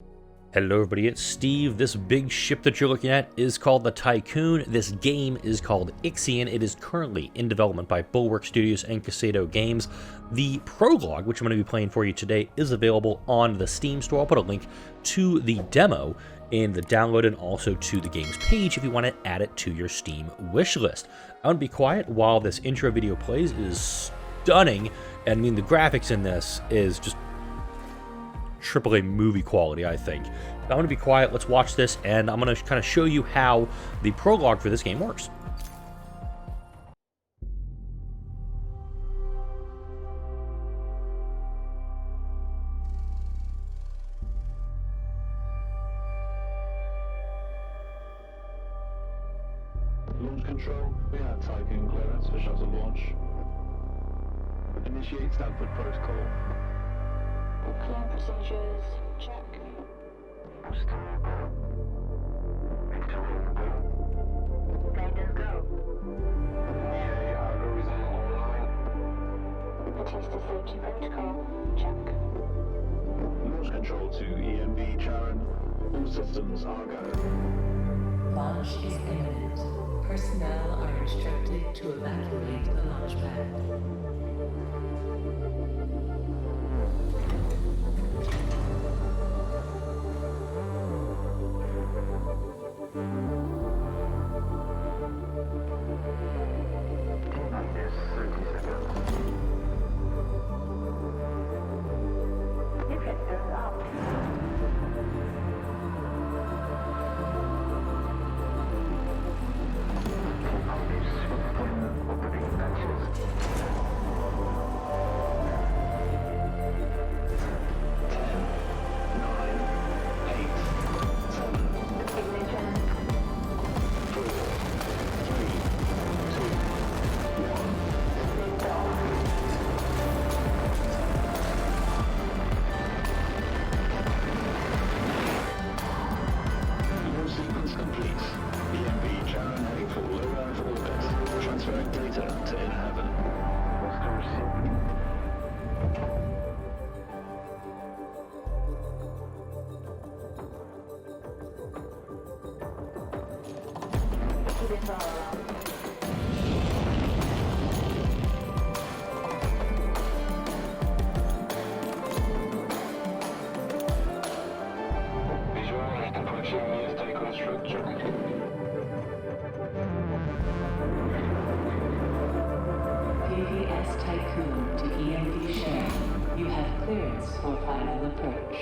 Hello everybody, it's Steve. This big ship that you're looking at is called the Tiqqun. This game is called IXION. It is currently in development by Bulwark Studios and SteveTAGamer. The prologue, which I'm going to be playing for you today, is available on the Steam store. I'll put a link to the demo in the download and also to the game's page if you want to add it to your Steam wishlist. I'm going to be quiet while this intro video plays. It is stunning. I mean, the graphics in this is just AAA movie quality, I think. I'm going to be quiet, let's watch this, and I'm going to kind of show you how the prologue for this game works. Launch control, we have Tiqqun clearance for shuttle launch. Initiate Stanford protocol. Clear procedures, check. Guidance go. EA algorithm online. Batista safety protocol, check. Launch control to EMB Charon. All systems are go. Launch is imminent. Personnel are instructed to evacuate the launch pad. Yes, 30 seconds. Deflectors out. Operating patches. 10, 9, 8, 7, Ignition. 4, 3, 2, 1. Lift off. Launch sequence complete. EMB Charon heading for low Earth orbit. Transferring data to inner heaven. Keep it rolling. Visualize approaching near Tiqqun structure. PPS Tiqqun to EMV share. You have clearance for final approach.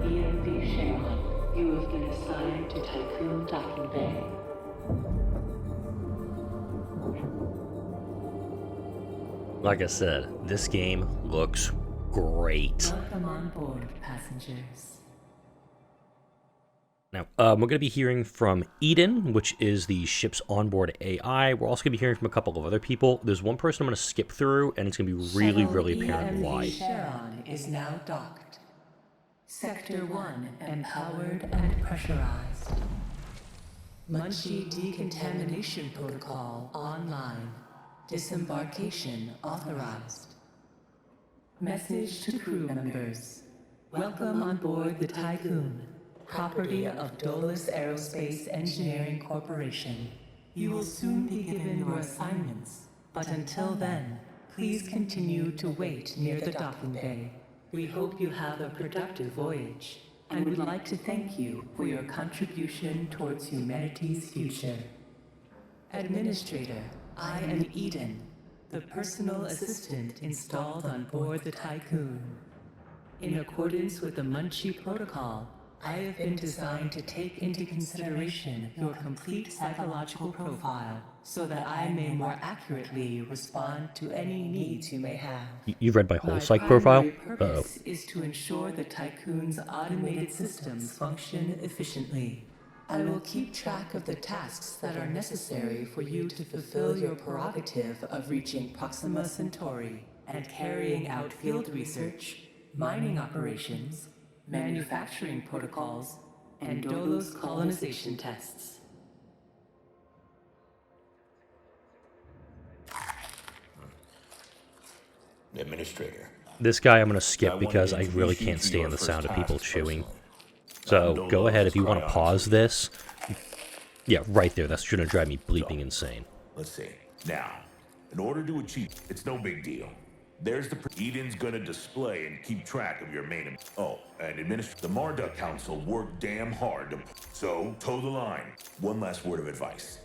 EMV share. You have been assigned to Tiqqun Docking Bay. Like I said, this game looks great. Welcome on board, passengers. Now, we're going to be hearing from Eden, which is the ship's onboard AI. We're also going to be hearing from a couple of other people. There's one person I'm going to skip through, and it's going to be really, Shuttle really apparent EMV why. Charon is now docked. Sector 1 empowered and pressurized. Munchie decontamination protocol online. Disembarkation authorized. Message to crew members. Welcome on board the Tiqqun, property of DOLOS Engineering Corporation. You will soon be given your assignments, but until then, please continue to wait near the docking bay. We hope you have a productive voyage, and would like to thank you for your contribution towards humanity's future. Administrator, I am Eden, the personal assistant installed on board the Tiqqun. In accordance with the Munchie Protocol, I have been designed to take into consideration your complete psychological profile so that I may more accurately respond to any needs you may have. You've read my whole My psych profile? primary purpose is to ensure the Tiqqun's automated systems function efficiently. I will keep track of the tasks that are necessary for you to fulfill your prerogative of reaching Proxima Centauri and carrying out field research, mining operations, manufacturing protocols, and DOLOS colonization tests. Administrator. This guy I'm going to skip wanted because to I really introduce you can't to stand your the sound first of people task chewing. personally. So go ahead if you want to Dolos pause this. Yeah, right there. That's going to drive me bleeping insane. Let's see. Now, in order to achieve, it's no big deal. There's the Eden's gonna display and keep track of your main. Oh, and the Marduk Council worked damn hard to. So toe the line. One last word of advice.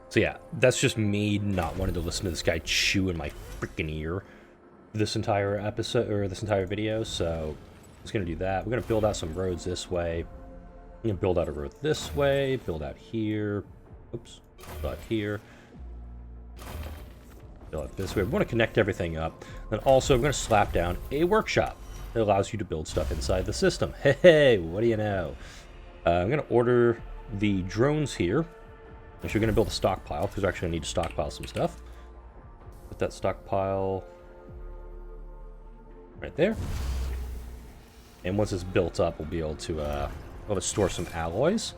So yeah, that's just me not wanting to listen to this guy chew in my freaking ear this entire episode, or this entire video, so I'm just going to do that. We're going to build out some roads this way. I'm going to build out a road this way, build out here. Oops, build out here. Build out this way. We want to connect everything up. Then also, I'm going to slap down a workshop that allows you to build stuff inside the system. Hey, what do you know? I'm going to order the drones here. Actually, we're going to build a stockpile, because we're actually going to need to stockpile some stuff. Put that stockpile right there. And once it's built up, we'll be able to store some alloys.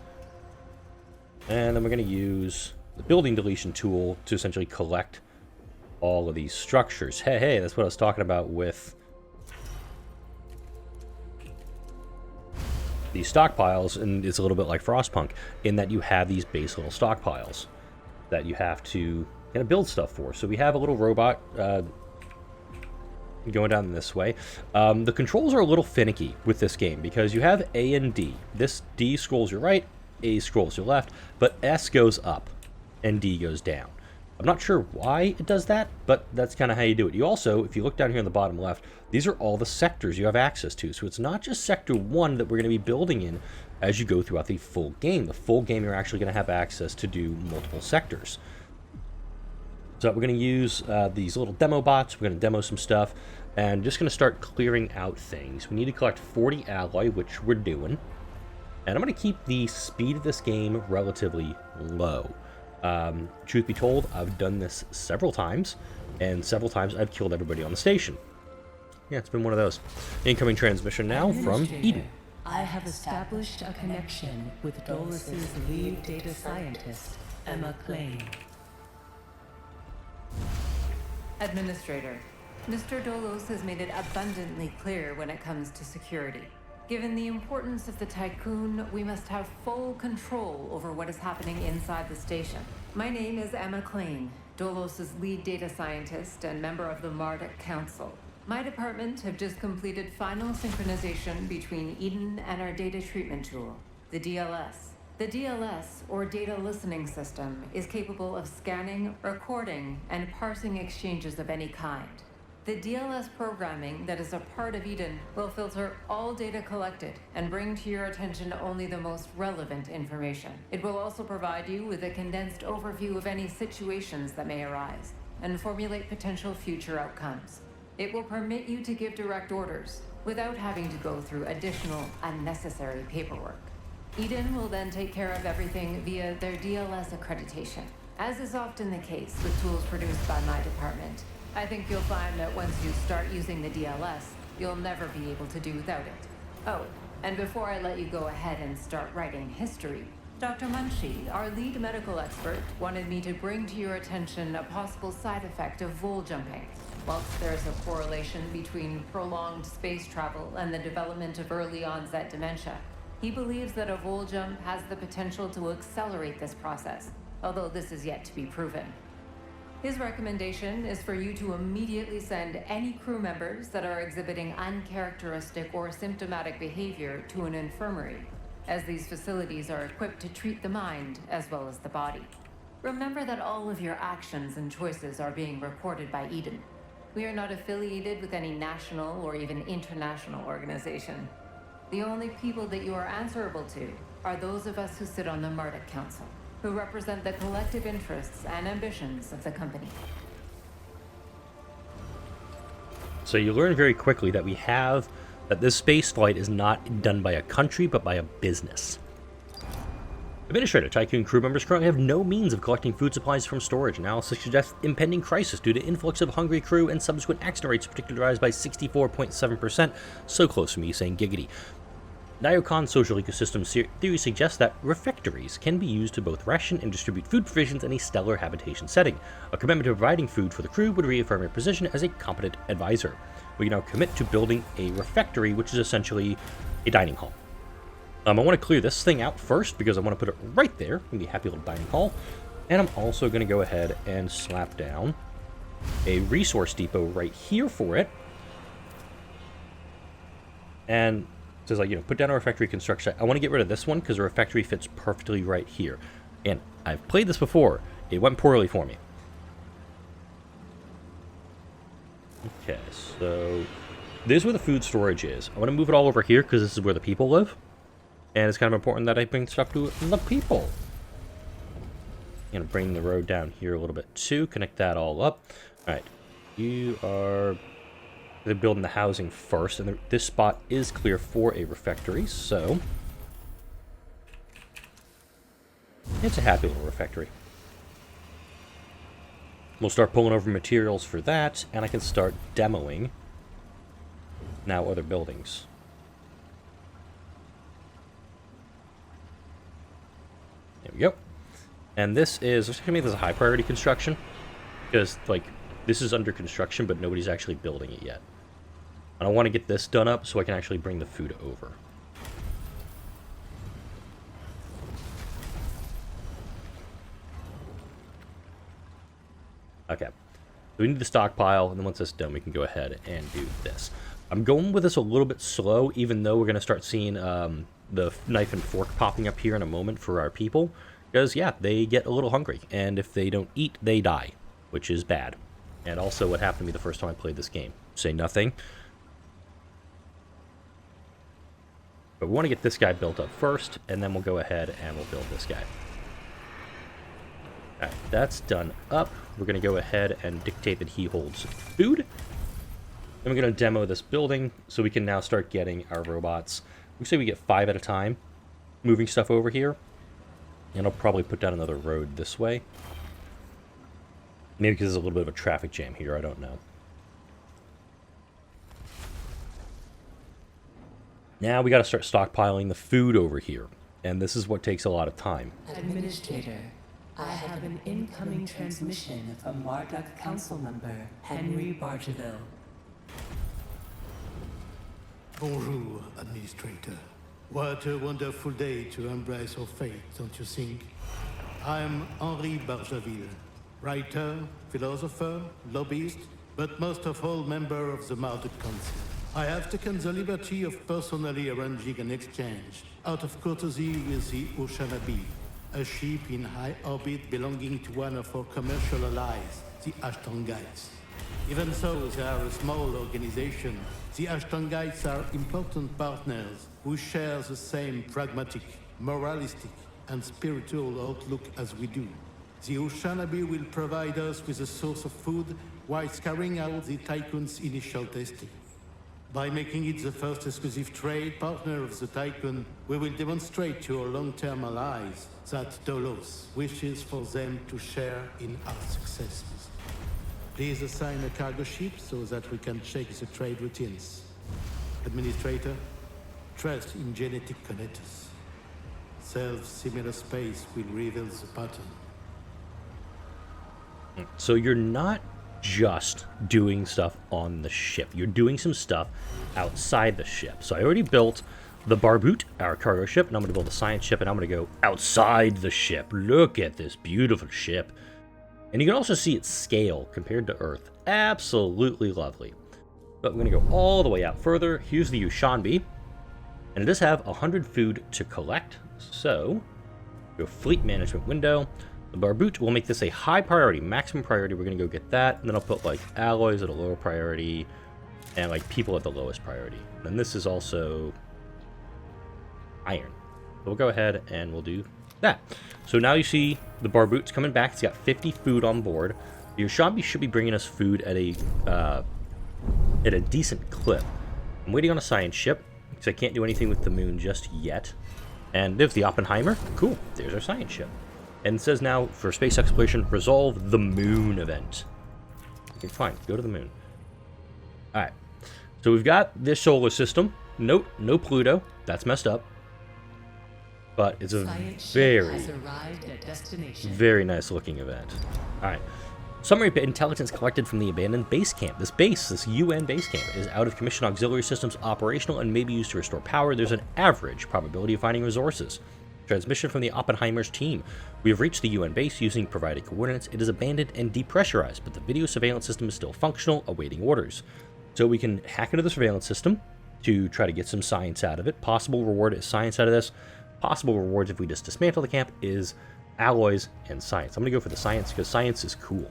And then we're going to use the building deletion tool to essentially collect all of these structures. Hey, that's what I was talking about with these stockpiles, and it's a little bit like Frostpunk in that you have these base little stockpiles that you have to kind of build stuff for. So we have a little robot going down this way. The controls are a little finicky with this game because you have A and D. This D scrolls your right, A scrolls your left, but S goes up and D goes down. I'm not sure why it does that, but that's kind of how you do it. You also, if you look down here on the bottom left, these are all the sectors you have access to. So it's not just Sector 1 that we're going to be building in as you go throughout the full game. The full game, you're actually going to have access to do multiple sectors. So we're going to use these little demo bots. We're going to demo some stuff, and just going to start clearing out things. We need to collect 40 alloy, which we're doing. And I'm going to keep the speed of this game relatively low. Truth be told, I've done this several times, and several times I've killed everybody on the station. Yeah, it's been one of those. Incoming transmission now from Eden. I have established a connection with Dolos's lead data scientist, Emma Klein. Administrator, Mr. Dolos has made it abundantly clear when it comes to security. Given the importance of the Tiqqun, we must have full control over what is happening inside the station. My name is Emma Klein, Dolos's lead data scientist and member of the Marduk Council. My department have just completed final synchronization between Eden and our data treatment tool, the DLS. The DLS, or Data Listening System, is capable of scanning, recording, and parsing exchanges of any kind. The DLS programming that is a part of Eden will filter all data collected and bring to your attention only the most relevant information. It will also provide you with a condensed overview of any situations that may arise and formulate potential future outcomes. It will permit you to give direct orders without having to go through additional unnecessary paperwork. Eden will then take care of everything via their DLS accreditation. As is often the case with tools produced by my department, I think you'll find that once you start using the DLS, you'll never be able to do without it. Oh, and before I let you go ahead and start writing history, Dr. Munchie, our lead medical expert, wanted me to bring to your attention a possible side effect of vol jumping. Whilst there's a correlation between prolonged space travel and the development of early onset dementia, he believes that a vol jump has the potential to accelerate this process, although this is yet to be proven. His recommendation is for you to immediately send any crew members that are exhibiting uncharacteristic or symptomatic behavior to an infirmary, as these facilities are equipped to treat the mind as well as the body. Remember that all of your actions and choices are being recorded by Eden. We are not affiliated with any national or even international organization. The only people that you are answerable to are those of us who sit on the Marduk Council, who represent the collective interests and ambitions of the company. So you learn very quickly that that this space flight is not done by a country, but by a business. Administrator, Tiqqun crew members currently have no means of collecting food supplies from storage. Analysis suggests impending crisis due to influx of hungry crew and subsequent accident rates particularized by 64.7%. So close to me saying giggity. Ryocon's social ecosystem theory suggests that refectories can be used to both ration and distribute food provisions in a stellar habitation setting. A commitment to providing food for the crew would reaffirm your position as a competent advisor. We now commit to building a refectory, which is essentially a dining hall. I want to clear this thing out first because I want to put it right there in the happy little dining hall. And I'm also going to go ahead and slap down a resource depot right here for it. And it says, like, you know, put down a refectory construction. I want to get rid of this one because the refectory fits perfectly right here. And I've played this before. It went poorly for me. Okay, so this is where the food storage is. I want to move it all over here because this is where the people live. And it's kind of important that I bring stuff to the people. I'm going to bring the road down here a little bit too. Connect that all up. Alright. You are... They're building the housing first. And this spot is clear for a refectory. So... it's a happy little refectory. We'll start pulling over materials for that. And I can start demoing now other buildings. There we go. And this is, let's make this a high priority construction. Because, like, this is under construction, but nobody's actually building it yet. And I want to get this done up so I can actually bring the food over. Okay. So we need the stockpile, and then once that's done, we can go ahead and do this. I'm going with this a little bit slow, even though we're going to start seeing the knife and fork popping up here in a moment for our people. Because, yeah, they get a little hungry. And if they don't eat, they die. Which is bad. And also what happened to me the first time I played this game. Say nothing. But we want to get this guy built up first. And then we'll go ahead and we'll build this guy. Alright, that's done up. We're going to go ahead and dictate that he holds food. Then we're going to demo this building. So we can now start getting our robots. We say we get 5 at a time. Moving stuff over here. And I'll probably put down another road this way. Maybe because there's a little bit of a traffic jam here, I don't know. Now we got to start stockpiling the food over here. And this is what takes a lot of time. Administrator, I have an incoming transmission from Marduk Council member Henry Bargeville. Bonjour, Administrator. What a wonderful day to embrace our fate, don't you think? I'm Henri Bargeville, writer, philosopher, lobbyist, but most of all member of the Marduk Council. I have taken the liberty of personally arranging an exchange out of courtesy with the Oceanabe, a ship in high orbit belonging to one of our commercial allies, the Ashtongites. Even though they are a small organization, the Ashtongites are important partners who share the same pragmatic, moralistic, and spiritual outlook as we do. The Oceanabe will provide us with a source of food while carrying out the Tiqqun's initial testing. By making it the first exclusive trade partner of the Tiqqun, we will demonstrate to our long-term allies that DOLOS wishes for them to share in our successes. Please assign a cargo ship so that we can check the trade routines. Administrator, trust in genetic connectors. Self-similar space will reveal the pattern. So you're not just doing stuff on the ship. You're doing some stuff outside the ship. So I already built the Barboot, our cargo ship, and I'm going to build a science ship, and I'm going to go outside the ship. Look at this beautiful ship. And you can also see its scale compared to Earth. Absolutely lovely. But we're going to go all the way out further. Here's the Ushanbi. And it does have 100 food to collect. So, go fleet management window. The Barboot will make this a high priority, maximum priority. We're going to go get that. And then I'll put like alloys at a lower priority. And like people at the lowest priority. And this is also iron. So we'll go ahead and we'll do that. So now you see the Barboot's coming back. It's got 50 food on board. The Ushanbi should be bringing us food at a decent clip. I'm waiting on a science ship because I can't do anything with the moon just yet. And there's the Oppenheimer. Cool. There's our science ship. And it says now for space exploration, resolve the moon event. Okay, fine. Go to the moon. All right. So we've got this solar system. Note, no Pluto. That's messed up. But it's a Science ship very, has arrived at destination. very nice looking event. Alright. Summary of intelligence collected from the abandoned base camp. This UN base camp, is out of commission auxiliary systems operational and may be used to restore power. There's an average probability of finding resources. Transmission from the Oppenheimer's team. We have reached the UN base using provided coordinates. It is abandoned and depressurized, but the video surveillance system is still functional, awaiting orders. So we can hack into the surveillance system to try to get some science out of it. Possible reward is science out of this. Possible rewards if we just dismantle the camp is alloys and science. I'm going to go for the science because science is cool.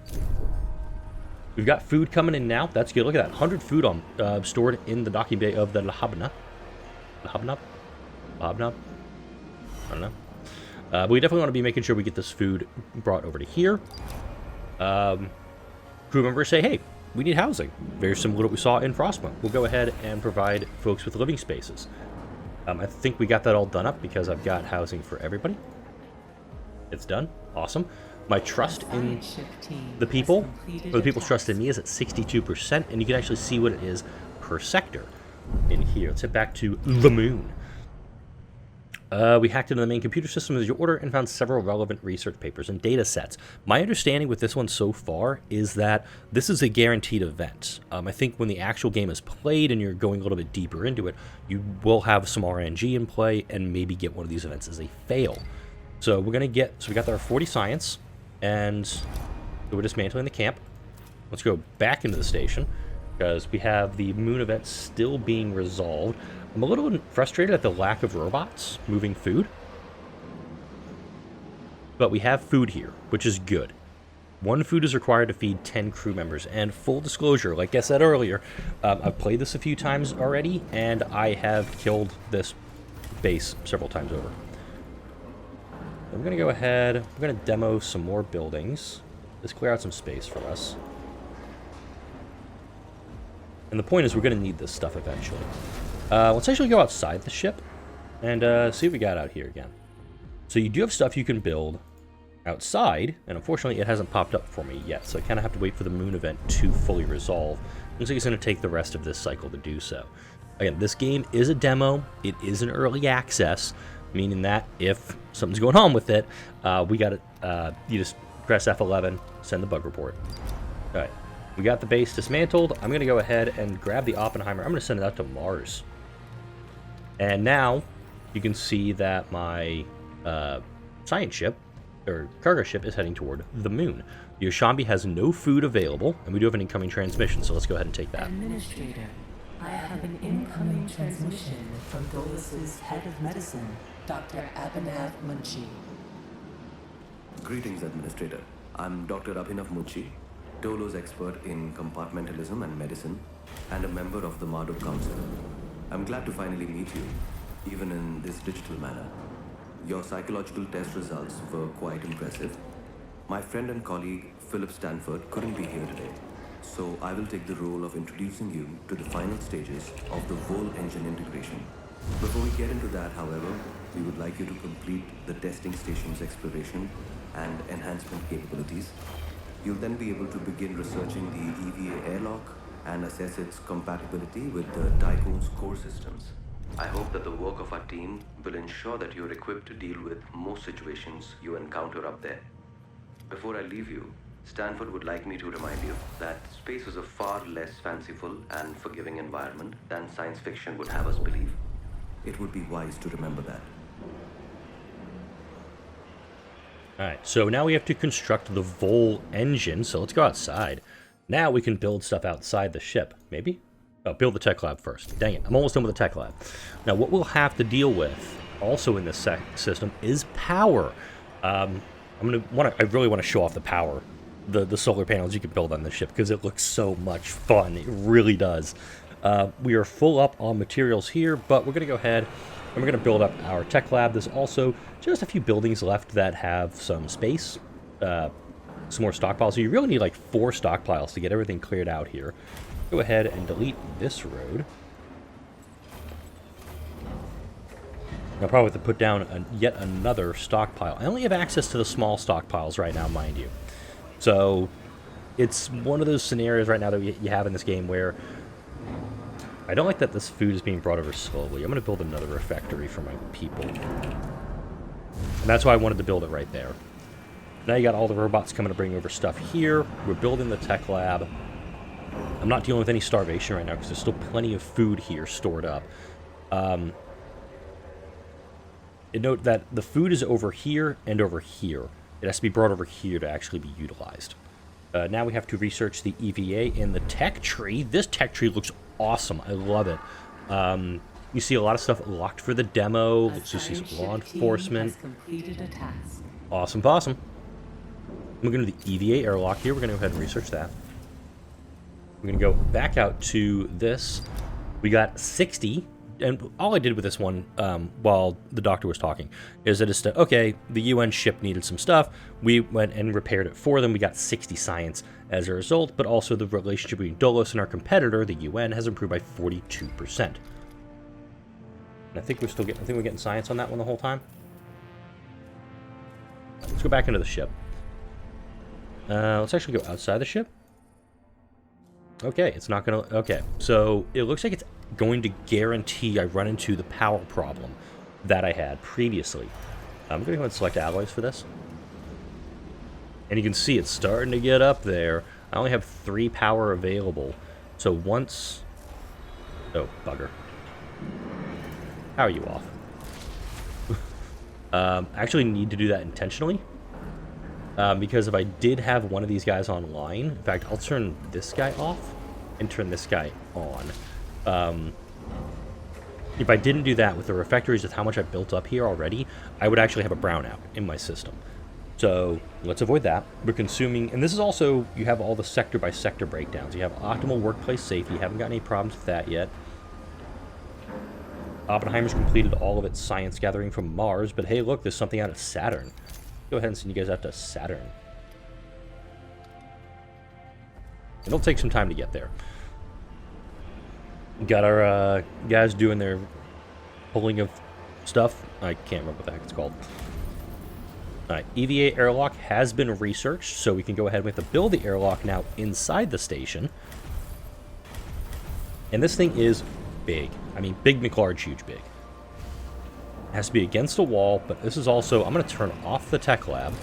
We've got food coming in now. That's good. Look at that. 100 food on stored in the docking bay of the Lahabna. Lahabna? Lahabna? I don't know. But we definitely want to be making sure we get this food brought over to here. Crew members say, hey, we need housing. Very similar to what we saw in Frostpunk. We'll go ahead and provide folks with living spaces. I think we got that all done up because I've got housing for everybody. It's done. Awesome. My trust in the people, or the people's trust in me, is at 62%, and you can actually see what it is per sector in here. Let's head back to the moon. We hacked into the main computer system as your order and found several relevant research papers and data sets. My understanding with this one so far is that this is a guaranteed event. I think when the actual game is played and you're going a little bit deeper into it, you will have some RNG in play and maybe get one of these events as a fail. So we're going to we got our 40 science, and we're dismantling the camp. Let's go back into the station because we have the moon event still being resolved. I'm a little frustrated at the lack of robots moving food. But we have food here, which is good. 1 food is required to feed 10 crew members. And full disclosure, like I said earlier, I've played this a few times already, and I have killed this base several times over. I'm going to go ahead, we're going to demo some more buildings. Let's clear out some space for us. And the point is we're going to need this stuff eventually. Let's actually go outside the ship and see what we got out here again. So you do have stuff you can build outside, and unfortunately it hasn't popped up for me yet, so I kind of have to wait for the moon event to fully resolve. Looks like it's going to take the rest of this cycle to do so. Again, this game is a demo. It is an early access, meaning that if something's going on with it, we got it. You just press F11, send the bug report. All right, we got the base dismantled. I'm going to go ahead and grab the Oppenheimer. I'm going to send it out to Mars. And now you can see that my science ship, or cargo ship, is heading toward the moon. The Oshambi has no food available, and we do have an incoming transmission, so let's go ahead and take that. Administrator, I have an incoming transmission from DOLOS' head of medicine, Dr. Abhinav Munshi. Greetings, Administrator. I'm Dr. Abhinav Munshi, DOLOS expert in compartmentalism and medicine, and a member of the Marduk Council. I'm glad to finally meet you, even in this digital manner. Your psychological test results were quite impressive. My friend and colleague, Philip Stanford, couldn't be here today, so I will take the role of introducing you to the final stages of the Vol engine integration. Before we get into that, however, we would like you to complete the testing station's exploration and enhancement capabilities. You'll then be able to begin researching the EVA airlock and assess its compatibility with the Tiqqun's core systems. I hope that the work of our team will ensure that you're equipped to deal with most situations you encounter up there. Before I leave you, Stanford would like me to remind you that space is a far less fanciful and forgiving environment than science fiction would have us believe. It would be wise to remember that. Alright, so now we have to construct the Vol engine, so let's go outside. Now we can build stuff outside the ship. Maybe? Oh, build the tech lab first. Dang it, I'm almost done with the tech lab. Now what we'll have to deal with, also in this system, is power. I really want to show off the power. The solar panels you can build on the ship, because it looks so much fun. It really does. We are full up on materials here, but we're going to go ahead and we're going to build up our tech lab. There's also just a few buildings left that have some space, some more stockpiles. So you really need like 4 stockpiles to get everything cleared out here. Go ahead and delete this road. I'll probably have to put down yet another stockpile. I only have access to the small stockpiles right now, mind you. So it's one of those scenarios right now that you have in this game where I don't like that this food is being brought over slowly. I'm going to build another refectory for my people. And that's why I wanted to build it right there. Now you got all the robots coming to bring over stuff here. We're building the tech lab. I'm not dealing with any starvation right now because there's still plenty of food here stored up. And note that the food is over here and over here. It has to be brought over here to actually be utilized. Now we have to research the EVA in the tech tree. This tech tree looks awesome. I love it. You see a lot of stuff locked for the demo. You see some law enforcement. Awesome possum. We're going to the EVA airlock here. We're going to go ahead and research that. We're going to go back out to this. We got 60. And all I did with this one while the doctor was talking is I just, okay, the UN ship needed some stuff. We went and repaired it for them. We got 60 science as a result, but also the relationship between Dolos and our competitor, the UN, has improved by 42%. And I think we're still getting, I think we're getting science on that one the whole time. Let's go back into the ship. Let's actually go outside the ship. Okay, it's not gonna, okay, so it looks like it's going to guarantee I run into the power problem that I had previously. I'm going to go ahead and select alloys for this. And you can see it's starting to get up there. I only have 3 power available. So once... Oh, bugger. How are you off? I actually need to do that intentionally. Because if I did have one of these guys online... In fact, I'll turn this guy off and turn this guy on. If I didn't do that with the refectories, with how much I built up here already, I would actually have a brownout in my system. So let's avoid that. We're consuming, and this is also, you have all the sector by sector breakdowns. You have optimal workplace safety. You haven't got any problems with that yet. Oppenheimer's completed all of its science gathering from Mars, but hey, look, there's something out of Saturn. Go ahead and send you guys out to Saturn. It'll take some time to get there. Got our guys doing their pulling of stuff. I can't remember what the heck it's called. Alright, EVA airlock has been researched, so we can go ahead and we have to build the airlock now inside the station. And this thing is big. I mean, big McLarge, huge big. It has to be against a wall, but this is also... I'm going to turn off the tech lab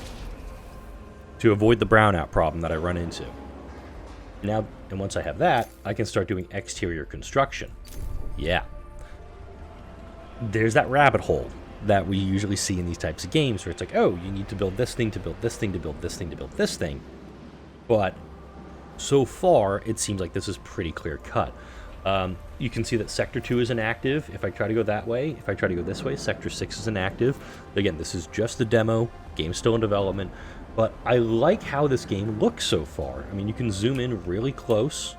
to avoid the brownout problem that I run into. Now, and once I have that, I can start doing exterior construction. Yeah. There's that rabbit hole that we usually see in these types of games where it's like, oh, you need to build this thing to build this thing to build this thing to build this thing. But so far, it seems like this is pretty clear cut. You can see that Sector 2 is inactive. If I try to go that way, if I try to go this way, Sector 6 is inactive. Again, this is just the demo. Game's still in development. But I like how this game looks so far. I mean, you can zoom in really close.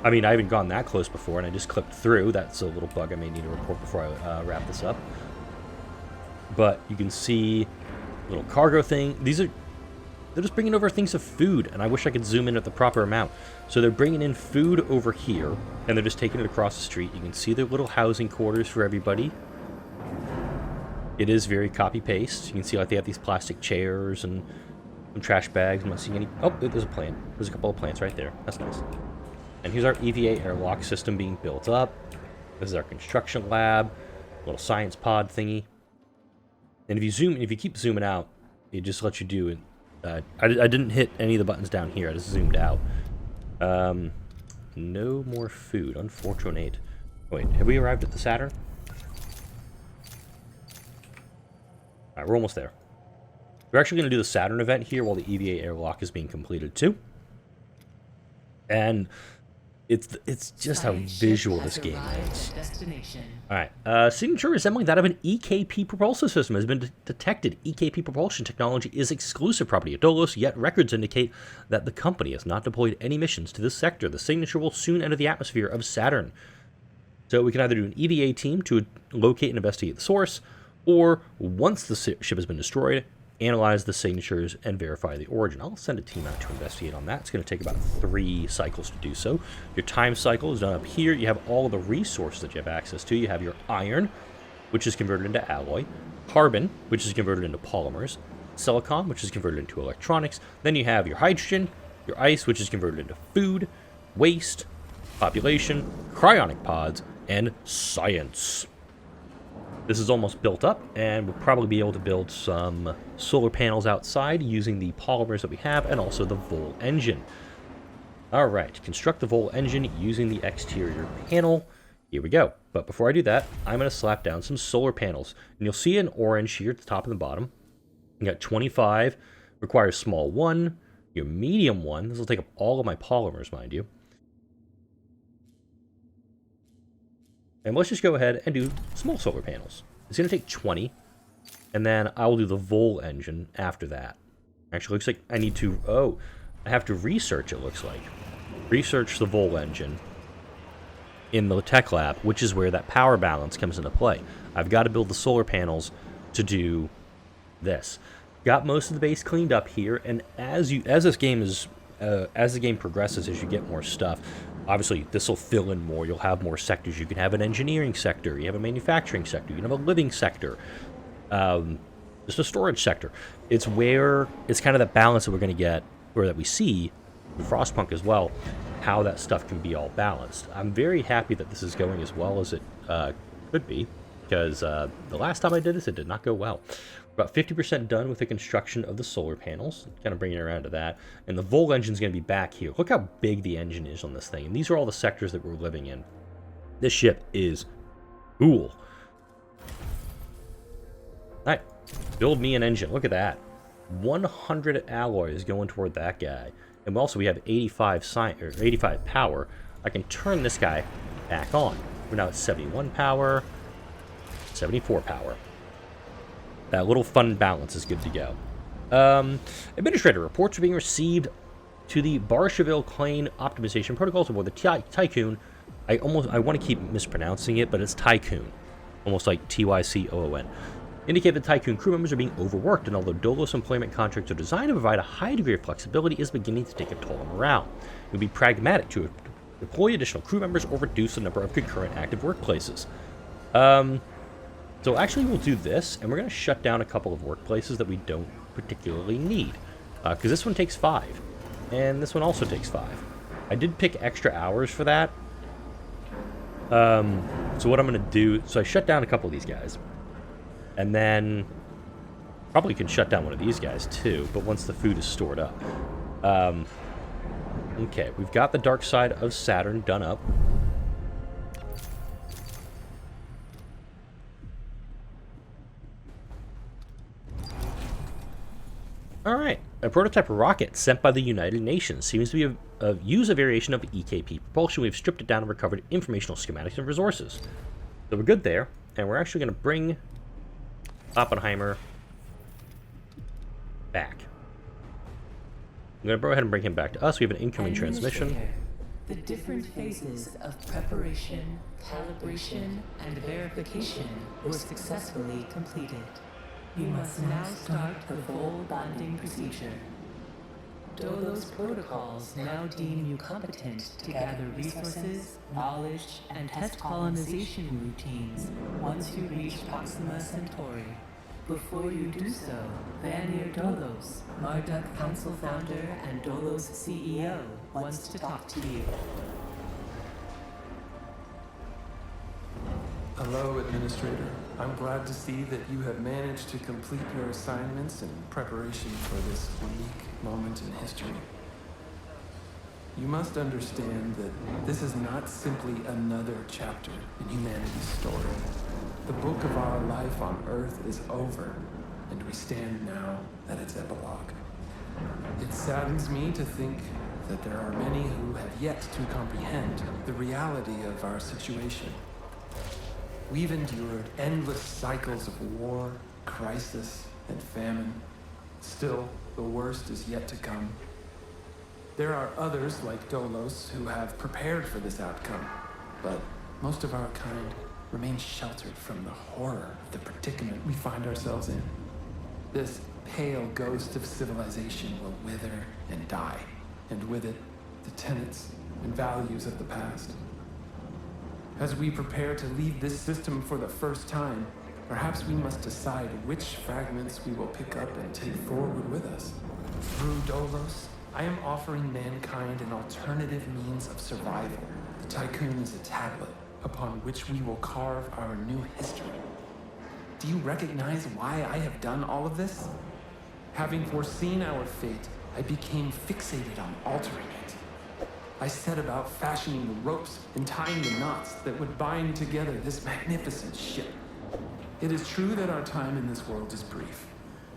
I mean, I haven't gone that close before, and I just clipped through. That's a little bug I may need to report before I wrap this up. But you can see a little cargo thing. They're just bringing over things of food, and I wish I could zoom in at the proper amount. So they're bringing in food over here, and they're just taking it across the street. You can see their little housing quarters for everybody. It is very copy-paste. You can see like they have these plastic chairs and some trash bags. I'm not seeing any... Oh, there's a plant. There's a couple of plants right there. That's nice. And here's our EVA airlock system being built up. This is our construction lab. Little science pod thingy. And if you keep zooming out, it just lets you do it. I didn't hit any of the buttons down here. I just zoomed out. No more food. Unfortunate. Wait, have we arrived at the Saturn? Alright, we're almost there. We're actually going to do the Saturn event here while the EVA airlock is being completed too. And it's just how visual this game is. Alright, signature resembling that of an EKP propulsion system has been detected. EKP propulsion technology is exclusive property of Dolos, yet records indicate that the company has not deployed any missions to this sector. The signature will soon enter the atmosphere of Saturn. So we can either do an EVA team to locate and investigate the source, or once the ship has been destroyed, analyze the signatures and verify the origin. I'll send a team out to investigate on that. It's going to take about 3 cycles to do so. Your time cycle is done up here. You have all of the resources that you have access to. You have your iron, which is converted into alloy, carbon, which is converted into polymers, silicon, which is converted into electronics. Then you have your hydrogen, your ice, which is converted into food, waste, population, cryonic pods, and science. This is almost built up, and we'll probably be able to build some solar panels outside using the polymers that we have, and also the Vol engine. Alright, construct the Vol engine using the exterior panel. Here we go. But before I do that, I'm going to slap down some solar panels. And you'll see an orange here at the top and the bottom. You got 25, requires small 1, your medium 1. This will take up all of my polymers, mind you. And let's just go ahead and do small solar panels. It's going to take 20, and then I will do the Vol engine after that. Actually, looks like I need to... I have to research, it looks like. Research the Vol engine in the tech lab, which is where that power balance comes into play. I've got to build the solar panels to do this. Got most of the base cleaned up here, and as the game progresses, as you get more stuff, obviously this will fill in more. You'll have more sectors. You can have an engineering sector, you have a manufacturing sector, you can have a living sector, just a storage sector. It's kind of the balance that we're going to get, or that we see in Frostpunk as well, how that stuff can be all balanced. I'm very happy that this is going as well as it could be, because the last time I did this, it did not go well. About 50% done with the construction of the solar panels, kind of bringing it around to that, and the Vol engine is going to be back here. Look how big the engine is on this thing, and these are all the sectors that we're living in. This ship is cool. Alright, build me an engine. Look at that. 100 alloys going toward that guy. And also we have 85 power. I can turn this guy back on. We're now at 71 power, 74 power. That little fun balance is good to go. Administrator, reports are being received to the Barsheville Clane optimization protocols aboard the Tiqqun. I want to keep mispronouncing it, but it's Tiqqun. Almost like Tycoon. Indicate that Tiqqun crew members are being overworked, and although DOLOS employment contracts are designed to provide a high degree of flexibility, is beginning to take a toll on morale. It would be pragmatic to deploy additional crew members or reduce the number of concurrent active workplaces. So actually we'll do this, and we're going to shut down a couple of workplaces that we don't particularly need. Because this one takes 5, and this one also takes 5. I did pick extra hours for that. So what I'm going to do, so I shut down a couple of these guys. And then probably can shut down one of these guys too, but once the food is stored up. Okay, we've got the dark side of Saturn done up. Alright, a prototype rocket sent by the United Nations seems to be use a variation of EKP propulsion. We've stripped it down and recovered informational schematics and resources. So we're good there, and we're actually going to bring Oppenheimer back. I'm going to go ahead and bring him back to us. We have an incoming transmission. The different phases of preparation, calibration, and verification were successfully completed. You must now start the full bonding procedure. DOLOS protocols now deem you competent to gather resources, knowledge, and test colonization routines once you reach Proxima Centauri. Before you do so, Vanir DOLOS, Marduk Council founder and DOLOS CEO, wants to talk to you. Hello, Administrator. I'm glad to see that you have managed to complete your assignments in preparation for this unique moment in history. You must understand that this is not simply another chapter in humanity's story. The book of our life on Earth is over, and we stand now at its epilogue. It saddens me to think that there are many who have yet to comprehend the reality of our situation. We've endured endless cycles of war, crisis, and famine. Still, the worst is yet to come. There are others like DOLOS who have prepared for this outcome, but most of our kind remain sheltered from the horror of the predicament we find ourselves in. This pale ghost of civilization will wither and die, and with it, the tenets and values of the past. As we prepare to leave this system for the first time, perhaps we must decide which fragments we will pick up and take forward with us. Through DOLOS, I am offering mankind an alternative means of survival. The Tiqqun is a tablet upon which we will carve our new history. Do you recognize why I have done all of this? Having foreseen our fate, I became fixated on altering it. I set about fashioning the ropes and tying the knots that would bind together this magnificent ship. It is true that our time in this world is brief,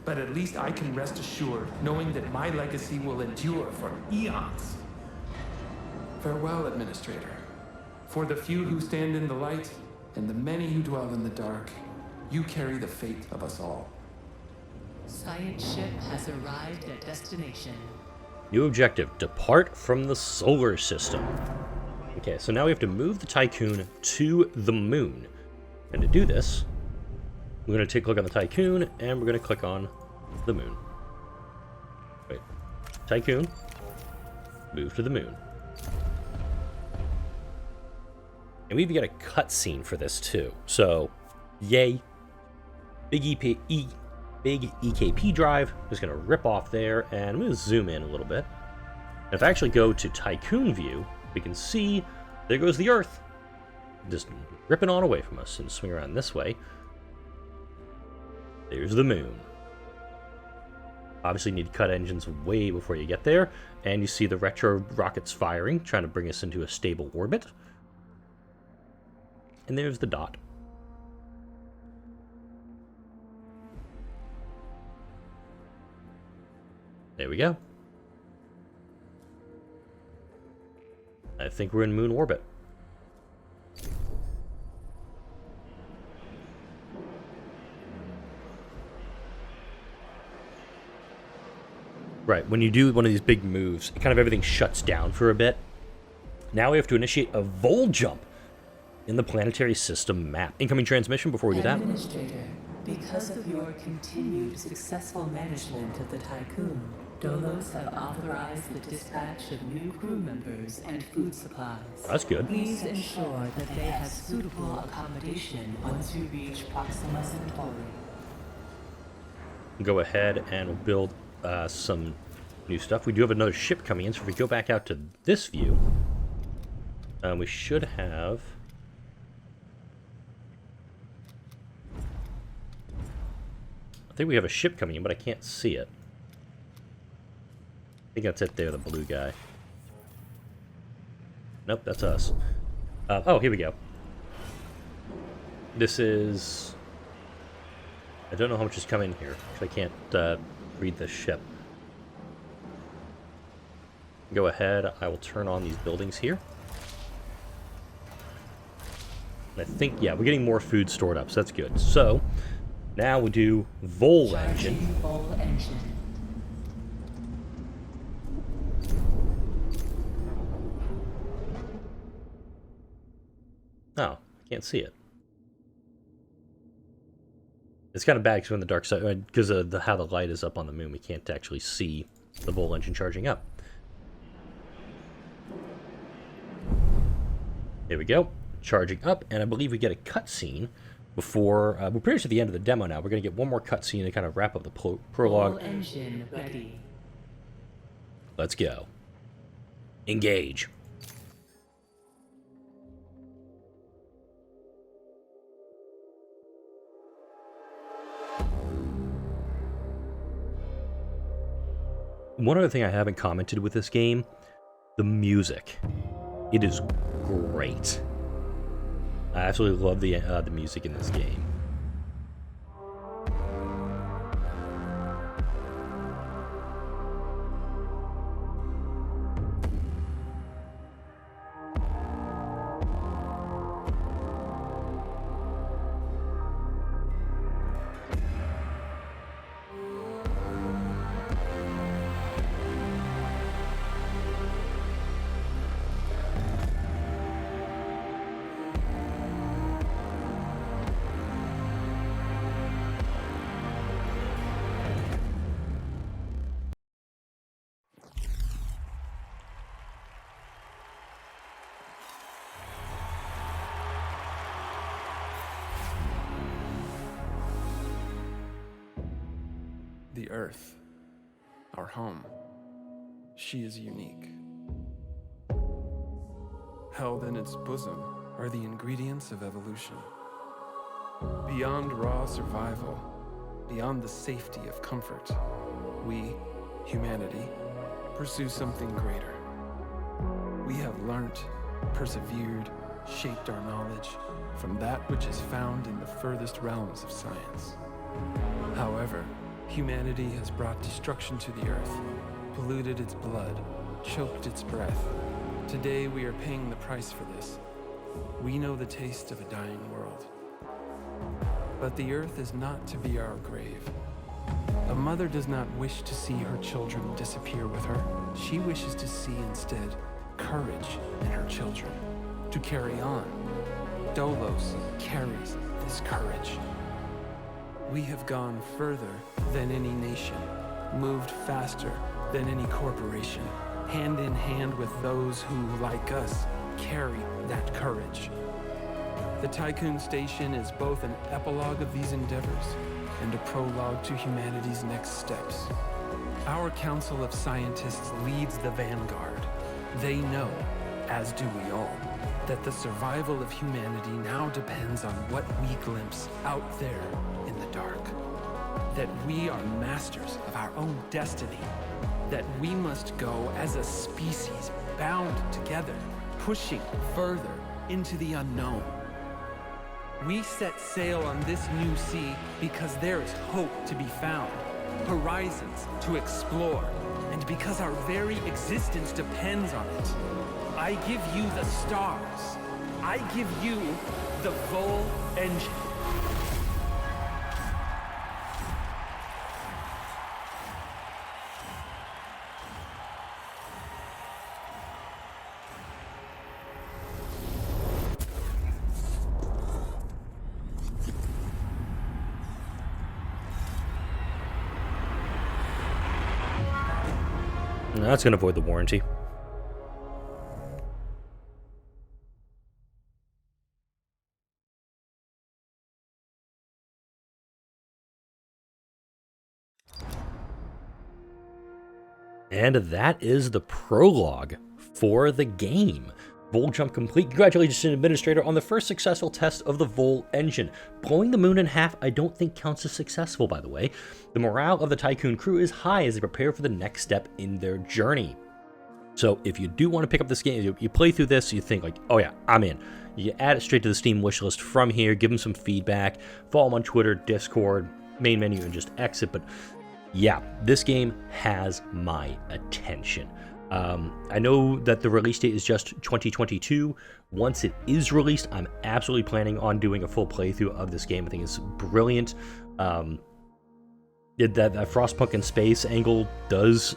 but at least I can rest assured knowing that my legacy will endure for eons. Farewell, Administrator. For the few who stand in the light and the many who dwell in the dark, you carry the fate of us all. Science ship has arrived at destination. New objective, depart from the solar system. Okay, so now we have to move the Tiqqun to the moon. And to do this, we're going to take a look on the Tiqqun, and we're going to click on the moon. Wait, Tiqqun, move to the moon. And we've got a cutscene for this too. So, yay. Big EKP drive. Just going to rip off there, and I'm going to zoom in a little bit. And if I actually go to Tiqqun view, we can see there goes the Earth. Just ripping on away from us, and swing around this way. There's the moon. Obviously, you need to cut engines way before you get there. And you see the retro rockets firing, trying to bring us into a stable orbit. And there's the dot. There we go. I think we're in moon orbit. Right, when you do one of these big moves, kind of everything shuts down for a bit. Now we have to initiate a vol jump in the planetary system map. Incoming transmission before we do that. Administrator, because of your continued successful management of the Tiqqun, DOLOS have authorized the dispatch of new crew members and food supplies. That's good. Please ensure that they have suitable accommodation once you reach Proxima Centauri. Go ahead and we'll build some new stuff. We do have another ship coming in, so if we go back out to this view, we should have... I think we have a ship coming in, but I can't see it. I think that's it there, the blue guy. Nope, that's us. Oh, here we go. This is... I don't know how much is coming here, because I can't read this ship. Go ahead, I will turn on these buildings here. And I think, yeah, we're getting more food stored up, so that's good. So, now we do Vol engine. Vol engine. Oh, I can't see it. It's kind of bad because we're in the dark side, because of how the light is up on the moon, we can't actually see the Vol engine charging up. There we go, charging up, and I believe we get a cutscene before, we're pretty much at the end of the demo now. We're going to get one more cutscene to kind of wrap up the prologue. Vol engine ready. Let's go. Engage. One other thing I haven't commented with this game, the music. It is great. I absolutely love the music in this game. The Earth, our home. she is unique. Held in its bosom are the ingredients of evolution. Beyond raw survival, beyond the safety of comfort, we, humanity, pursue something greater. We have learnt, persevered, shaped our knowledge from that which is found in the furthest realms of science. However, humanity has brought destruction to the earth, polluted its blood, choked its breath. Today we are paying the price for this. We know the taste of a dying world. But the earth is not to be our grave. A mother does not wish to see her children disappear with her. She wishes to see instead courage in her children, to carry on. Dolos carries this courage. We have gone further than any nation, moved faster than any corporation, hand in hand with those who, like us, carry that courage. The Tiqqun Station is both an epilogue of these endeavors and a prologue to humanity's next steps. Our Council of Scientists leads the vanguard. They know, as do we all, that the survival of humanity now depends on what we glimpse out there in the dark. That we are masters of our own destiny. That we must go as a species bound together, pushing further into the unknown. We set sail on this new sea because there is hope to be found, horizons to explore, and because our very existence depends on it. I give you the stars. I give you the Vol engine. That's going to avoid the warranty. And that is the prologue for the game. Vol jump complete. Congratulations to the Administrator on the first successful test of the Vol engine. Blowing the moon in half I don't think counts as successful, by the way. The morale of the Tiqqun crew is high as they prepare for the next step in their journey. So if you do want to pick up this game, you play through this, you think like, oh yeah, I'm in. You add it straight to the Steam wishlist from here, give them some feedback, follow them on Twitter, Discord, main menu, and just exit. But yeah, this game has my attention. I know that the release date is just 2022. Once it is released, I'm absolutely planning on doing a full playthrough of this game. I think it's brilliant. That Frostpunk in space angle does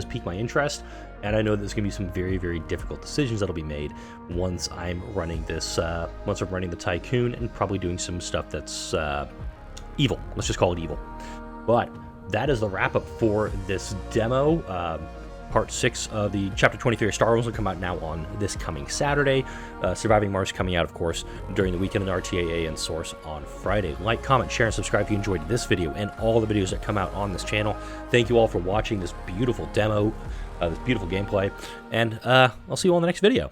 pique my interest, and I know there's gonna be some very, very difficult decisions that'll be made once I'm running this. Once I'm running the Tiqqun and probably doing some stuff that's evil. Let's just call it evil. But that is the wrap up for this demo. Part 6 of the Chapter 23 of Star Wars will come out now on this coming Saturday. Surviving Mars coming out, of course, during the weekend in RTAA and Source on Friday. Like, comment, share, and subscribe if you enjoyed this video and all the videos that come out on this channel. Thank you all for watching this beautiful demo, this beautiful gameplay, and I'll see you all in the next video.